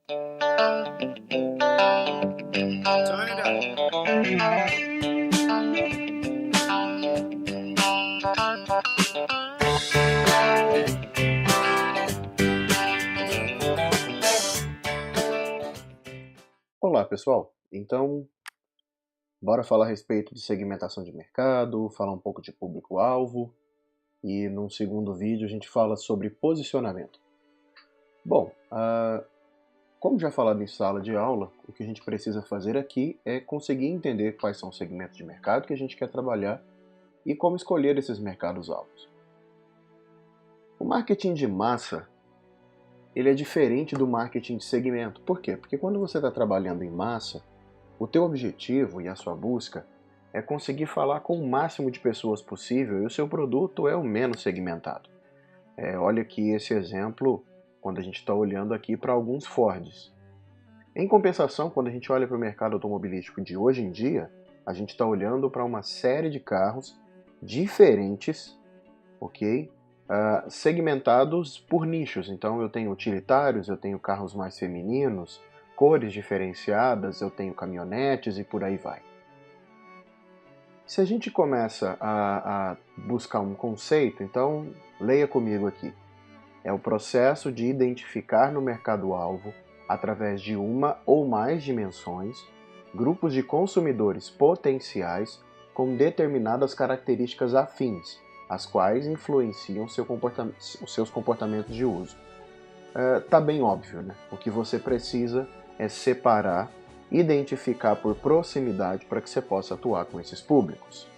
Turn it up. Olá pessoal, então bora falar a respeito de segmentação de mercado, falar um pouco de público-alvo e num segundo vídeo a gente fala sobre posicionamento. Bom, como já falado em sala de aula, o que a gente precisa fazer aqui é conseguir entender quais são os segmentos de mercado que a gente quer trabalhar e como escolher esses mercados-alvos. O marketing de massa ele é diferente do marketing de segmento. Por quê? Porque quando você está trabalhando em massa, o teu objetivo e a sua busca é conseguir falar com o máximo de pessoas possível e o seu produto é o menos segmentado. Olha aqui esse exemplo quando a gente está olhando aqui para alguns Fords. Em compensação, quando a gente olha para o mercado automobilístico de hoje em dia, a gente está olhando para uma série de carros diferentes, ok? Segmentados por nichos. Então eu tenho utilitários, eu tenho carros mais femininos, cores diferenciadas, eu tenho caminhonetes e por aí vai. Se a gente começa a buscar um conceito, então leia comigo aqui. É o processo de identificar no mercado-alvo, através de uma ou mais dimensões, grupos de consumidores potenciais com determinadas características afins, as quais influenciam os seus comportamentos de uso. Tá bem óbvio, né? O que você precisa é separar, identificar por proximidade para que você possa atuar com esses públicos.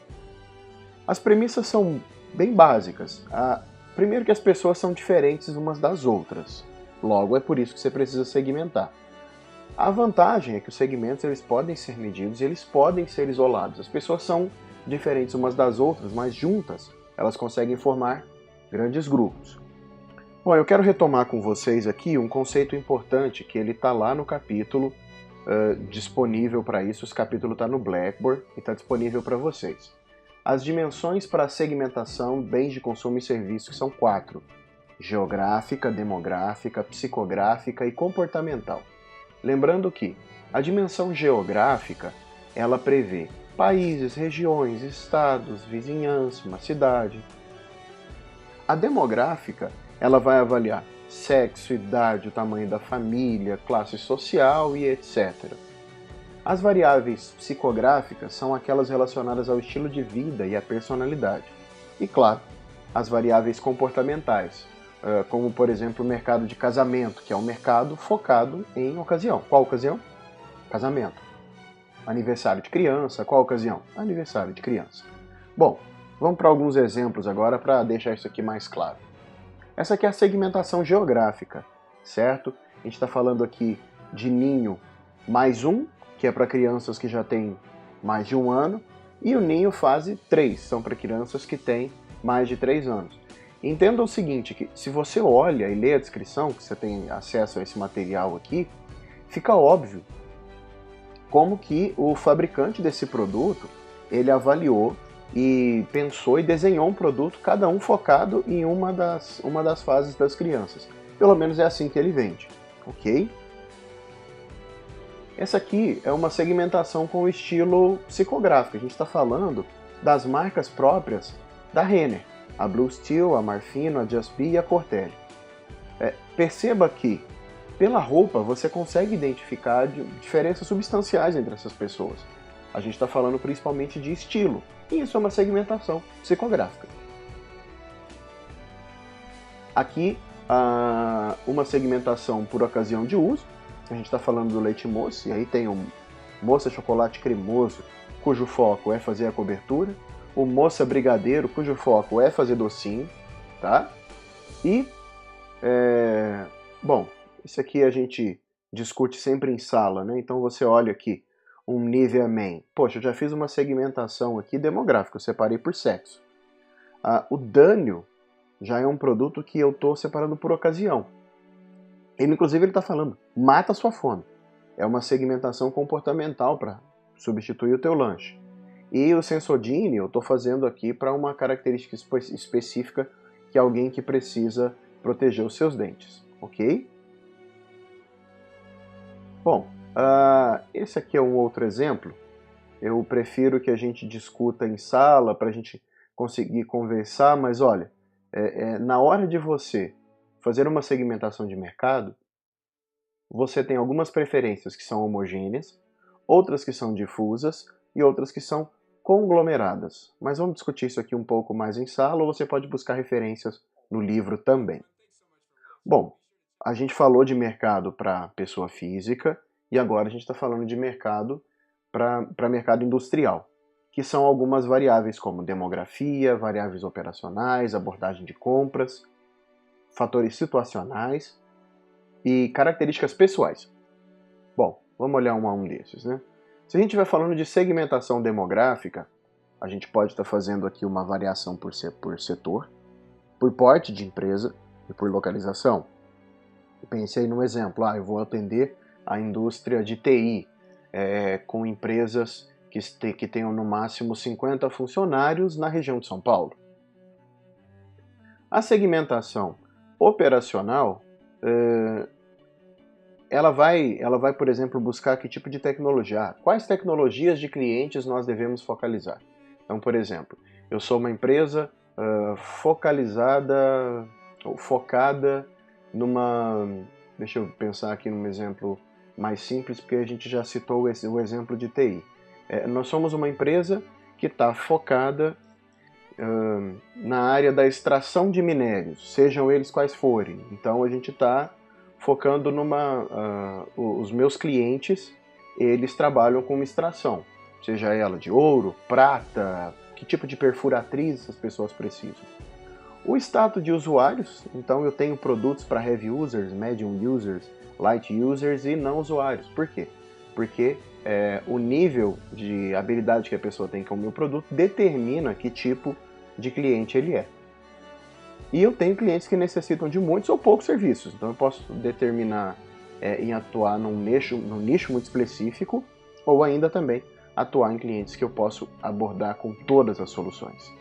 As premissas são bem básicas. Primeiro que as pessoas são diferentes umas das outras. Logo, é por isso que você precisa segmentar. A vantagem é que os segmentos eles podem ser medidos e eles podem ser isolados. As pessoas são diferentes umas das outras, mas juntas elas conseguem formar grandes grupos. Bom, eu quero retomar com vocês aqui um conceito importante que ele está lá no capítulo disponível para isso. Esse capítulo está no Blackboard e está disponível para vocês. As dimensões para a segmentação, bens de consumo e serviços, que são 4. Geográfica, demográfica, psicográfica e comportamental. Lembrando que a dimensão geográfica, ela prevê países, regiões, estados, vizinhança, uma cidade. A demográfica, ela vai avaliar sexo, idade, o tamanho da família, classe social e etc. As variáveis psicográficas são aquelas relacionadas ao estilo de vida e à personalidade. E claro, as variáveis comportamentais, como por exemplo o mercado de casamento, que é um mercado focado em ocasião. Qual ocasião? Casamento. Aniversário de criança, qual ocasião? Aniversário de criança. Bom, vamos para alguns exemplos agora para deixar isso aqui mais claro. Essa aqui é a segmentação geográfica, certo? A gente está falando aqui de ninho mais 1, que é para crianças que já têm mais de 1 ano, e o ninho fase 3, são para crianças que têm mais de 3 anos. Entenda o seguinte, que se você olha e lê a descrição, que você tem acesso a esse material aqui, fica óbvio como que o fabricante desse produto, ele avaliou e pensou e desenhou um produto, cada um focado em uma das fases das crianças. Pelo menos é assim que ele vende, ok? Essa aqui é uma segmentação com o estilo psicográfico. A gente está falando das marcas próprias da Renner, a Blue Steel, a Marfino, a Just Be e a Cortelli. Perceba que pela roupa você consegue identificar diferenças substanciais entre essas pessoas. A gente está falando principalmente de estilo, e isso é uma segmentação psicográfica. Aqui, uma segmentação por ocasião de uso. A gente está falando do leite moça, e aí tem um moça chocolate cremoso, cujo foco é fazer a cobertura, o moça brigadeiro, cujo foco é fazer docinho, tá? E, bom, isso aqui a gente discute sempre em sala, né? Então você olha aqui, um Nivea Man. Poxa, eu já fiz uma segmentação aqui demográfica, eu separei por sexo. O Dânio já é um produto que eu estou separando por ocasião. Inclusive ele está falando, mata a sua fome. É uma segmentação comportamental para substituir o teu lanche. E o Sensodyne eu estou fazendo aqui para uma característica específica, que é alguém que precisa proteger os seus dentes, ok? Bom, esse aqui é um outro exemplo. Eu prefiro que a gente discuta em sala para a gente conseguir conversar, mas olha, na hora de você fazer uma segmentação de mercado, você tem algumas preferências que são homogêneas, outras que são difusas e outras que são conglomeradas. Mas vamos discutir isso aqui um pouco mais em sala, ou você pode buscar referências no livro também. Bom, a gente falou de mercado para pessoa física e agora a gente está falando de mercado para mercado industrial, que são algumas variáveis como demografia, variáveis operacionais, abordagem de compras, fatores situacionais e características pessoais. Bom, vamos olhar um a um desses, né? Se a gente estiver falando de segmentação demográfica, a gente pode estar fazendo aqui uma variação por setor, por porte de empresa e por localização. Pensei num exemplo, eu vou atender a indústria de TI, com empresas que tenham no máximo 50 funcionários na região de São Paulo. A segmentação operacional, ela vai, por exemplo, buscar que tipo de tecnologia. Quais tecnologias de clientes nós devemos focalizar? Então, por exemplo, eu sou uma empresa focalizada ou focada numa... Deixa eu pensar aqui num exemplo mais simples, porque a gente já citou o exemplo de TI. Nós somos uma empresa que está focada na área da extração de minérios, sejam eles quais forem. Então a gente está focando os meus clientes, eles trabalham com extração, seja ela de ouro, prata, que tipo de perfuratriz as pessoas precisam. O status de usuários, então eu tenho produtos para heavy users, medium users, light users e não usuários. Por quê? Porque o nível de habilidade que a pessoa tem com o meu produto determina que tipo de cliente ele é. E eu tenho clientes que necessitam de muitos ou poucos serviços, então eu posso determinar em atuar num nicho muito específico, ou ainda também atuar em clientes que eu posso abordar com todas as soluções.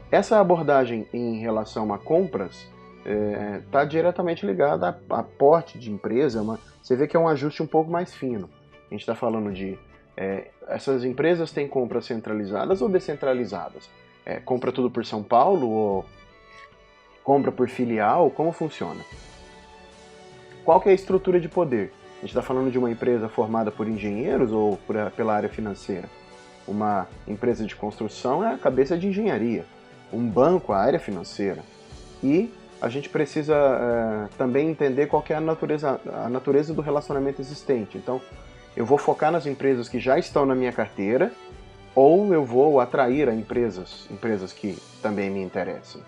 Essa abordagem em relação a compras está diretamente ligada a porte de empresa. Você vê que é um ajuste um pouco mais fino. A gente está falando de essas empresas têm compras centralizadas ou descentralizadas? Compra tudo por São Paulo ou compra por filial? Como funciona? Qual que é a estrutura de poder? A gente está falando de uma empresa formada por engenheiros ou pela área financeira? Uma empresa de construção é a cabeça de engenharia. Um banco, a área financeira. E a gente precisa também entender qual que é a natureza do relacionamento existente. Então, eu vou focar nas empresas que já estão na minha carteira, ou eu vou atrair a empresas que também me interessam.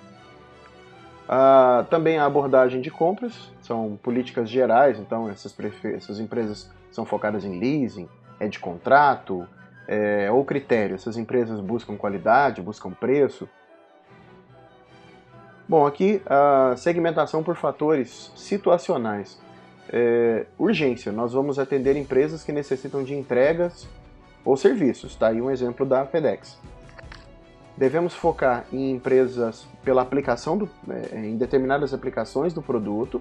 Também a abordagem de compras, são políticas gerais, então essas empresas são focadas em leasing, de contrato, ou critério. Essas empresas buscam qualidade, buscam preço. Bom, aqui a segmentação por fatores situacionais. Urgência, nós vamos atender empresas que necessitam de entregas ou serviços. Tá aí um exemplo da FedEx. Devemos focar em empresas pela aplicação, em determinadas aplicações do produto,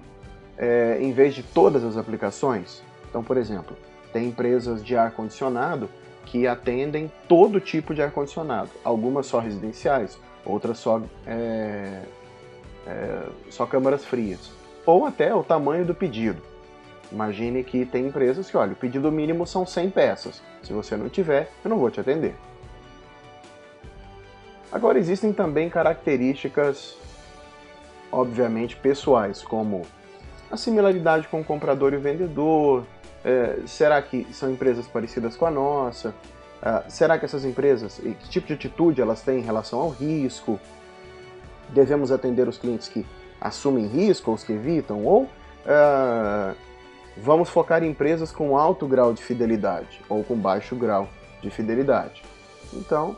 em vez de todas as aplicações. Então, por exemplo, tem empresas de ar-condicionado que atendem todo tipo de ar-condicionado. Algumas só residenciais, outras só câmaras frias. Ou até o tamanho do pedido. Imagine que tem empresas que, olha, o pedido mínimo são 100 peças. Se você não tiver, eu não vou te atender. Agora, existem também características, obviamente, pessoais, como a similaridade com o comprador e o vendedor. Será que são empresas parecidas com a nossa? Será que essas empresas, que tipo de atitude elas têm em relação ao risco? Devemos atender os clientes que assumem risco ou os que evitam? Ou vamos focar em empresas com alto grau de fidelidade ou com baixo grau de fidelidade? Então,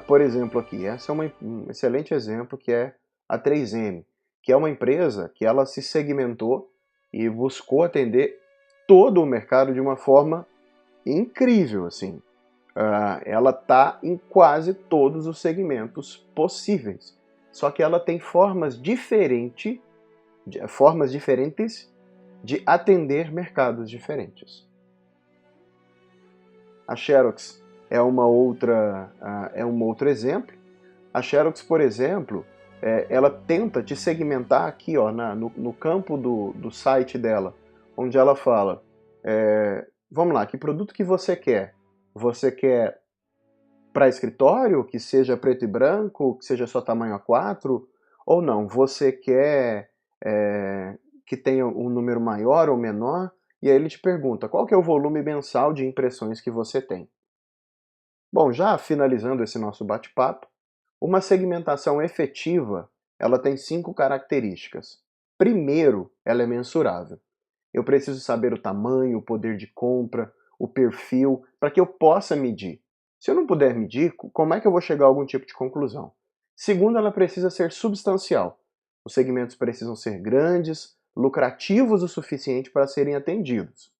por exemplo aqui, esse é um excelente exemplo, que é a 3M, que é uma empresa que ela se segmentou e buscou atender todo o mercado de uma forma incrível, assim. Ela está em quase todos os segmentos possíveis, só que ela tem formas diferentes de atender mercados diferentes. A Xerox é um outro exemplo. A Xerox, por exemplo, ela tenta te segmentar aqui, ó, no campo do site dela, onde ela fala, vamos lá, que produto que você quer? Você quer para escritório, que seja preto e branco, que seja só tamanho A4, ou não? Você quer que tenha um número maior ou menor? E aí ele te pergunta, qual que é o volume mensal de impressões que você tem? Bom, já finalizando esse nosso bate-papo, uma segmentação efetiva, ela tem 5 características. Primeiro, ela é mensurável. Eu preciso saber o tamanho, o poder de compra, o perfil, para que eu possa medir. Se eu não puder medir, como é que eu vou chegar a algum tipo de conclusão? Segundo, ela precisa ser substancial. Os segmentos precisam ser grandes, lucrativos o suficiente para serem atendidos.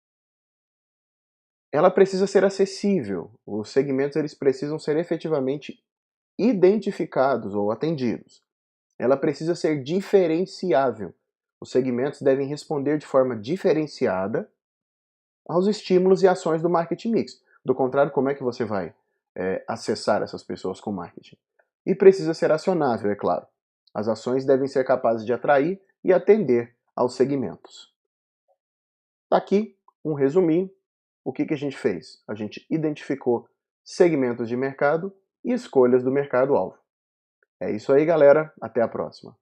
Ela precisa ser acessível. Os segmentos eles precisam ser efetivamente identificados ou atendidos. Ela precisa ser diferenciável. Os segmentos devem responder de forma diferenciada aos estímulos e ações do marketing mix. Do contrário, como é que você vai acessar essas pessoas com marketing? E precisa ser acionável, é claro. As ações devem ser capazes de atrair e atender aos segmentos. Tá aqui um resuminho. O que a gente fez? A gente identificou segmentos de mercado e escolhas do mercado-alvo. É isso aí, galera. Até a próxima.